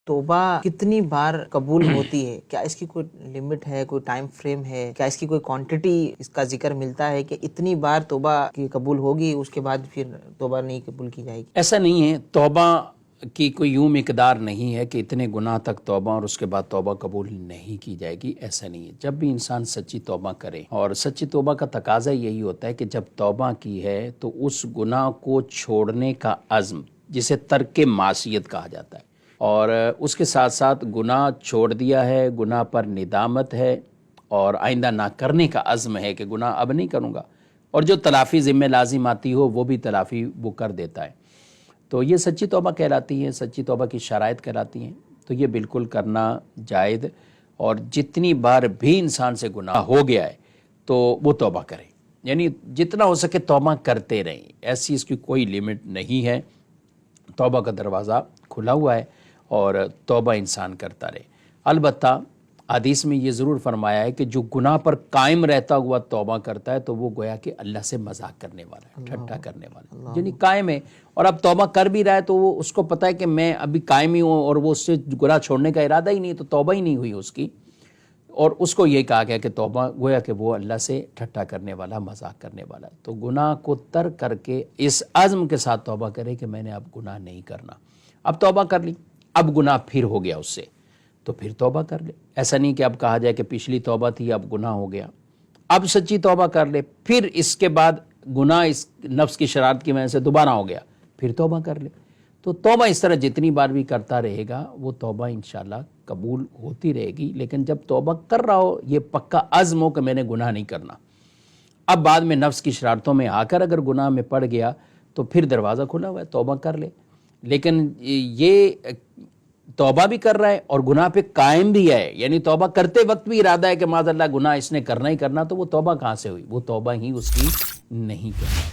توبہ کتنی بار قبول ہوتی ہے؟ کیا اس کی کوئی لمٹ ہے، کوئی ٹائم فریم ہے؟ کیا اس کی کوئی کوانٹٹی اس کا ذکر ملتا ہے کہ اتنی بار توبہ کی قبول ہوگی اس کے بعد پھر توبہ نہیں قبول کی جائے گی؟ ایسا نہیں ہے، توبہ کی کوئی یوں مقدار نہیں ہے کہ اتنے گناہ تک توبہ اور اس کے بعد توبہ قبول نہیں کی جائے گی، ایسا نہیں ہے۔ جب بھی انسان سچی توبہ کرے، اور سچی توبہ کا تقاضا یہی ہوتا ہے کہ جب توبہ کی ہے تو اس گناہ کو چھوڑنے کا عزم، جسے ترک معصیت کہا جاتا ہے، اور اس کے ساتھ ساتھ گناہ چھوڑ دیا ہے، گناہ پر ندامت ہے اور آئندہ نہ کرنے کا عزم ہے کہ گناہ اب نہیں کروں گا، اور جو تلافی ذمہ لازم آتی ہو وہ بھی تلافی وہ کر دیتا ہے، تو یہ سچی توبہ کہلاتی ہے، سچی توبہ کی شرائط کہلاتی ہیں۔ تو یہ بالکل کرنا جائز، اور جتنی بار بھی انسان سے گناہ ہو گیا ہے تو وہ توبہ کرے، یعنی جتنا ہو سکے توبہ کرتے رہیں، ایسی اس کی کوئی لمٹ نہیں ہے۔ توبہ کا دروازہ کھلا ہوا ہے اور توبہ انسان کرتا رہے۔ البتہ حدیث میں یہ ضرور فرمایا ہے کہ جو گناہ پر قائم رہتا ہوا توبہ کرتا ہے تو وہ گویا کہ اللہ سے مذاق کرنے والا ہے، ٹھٹا کرنے والا ہے، یعنی قائم ہے، اور اب توبہ کر بھی رہا ہے تو وہ اس کو پتہ ہے کہ میں ابھی قائم ہی ہوں، اور وہ اس سے گناہ چھوڑنے کا ارادہ ہی نہیں، تو توبہ ہی نہیں ہوئی اس کی، اور اس کو یہ کہا گیا کہ توبہ گویا کہ وہ اللہ سے ٹھٹا کرنے والا، مذاق کرنے والا ہے۔ تو گناہ کو ترک کر کے اس عزم کے ساتھ توبہ کرے کہ میں نے اب گناہ نہیں کرنا، اب توبہ کر لی، اب گناہ پھر ہو گیا اس سے، تو پھر توبہ کر لے۔ ایسا نہیں کہ اب کہا جائے کہ پچھلی توبہ تھی اب گناہ ہو گیا، اب سچی توبہ کر لے، پھر اس کے بعد گناہ اس نفس کی شرارت کی وجہ سے دوبارہ ہو گیا، پھر توبہ کر لے۔ تو توبہ اس طرح جتنی بار بھی کرتا رہے گا وہ توبہ انشاءاللہ قبول ہوتی رہے گی، لیکن جب توبہ کر رہا ہو، یہ پکا عزم ہو کہ میں نے گناہ نہیں کرنا، اب بعد میں نفس کی شرارتوں میں آ کر اگر گناہ میں پڑ گیا تو پھر دروازہ کھلا ہوا ہے، توبہ کر لے۔ لیکن یہ توبہ بھی کر رہا ہے اور گناہ پہ قائم بھی ہے، یعنی توبہ کرتے وقت بھی ارادہ ہے کہ معاذ اللہ گناہ اس نے کرنا ہی کرنا، تو وہ توبہ کہاں سے ہوئی؟ وہ توبہ ہی اس کی نہیں کرنا۔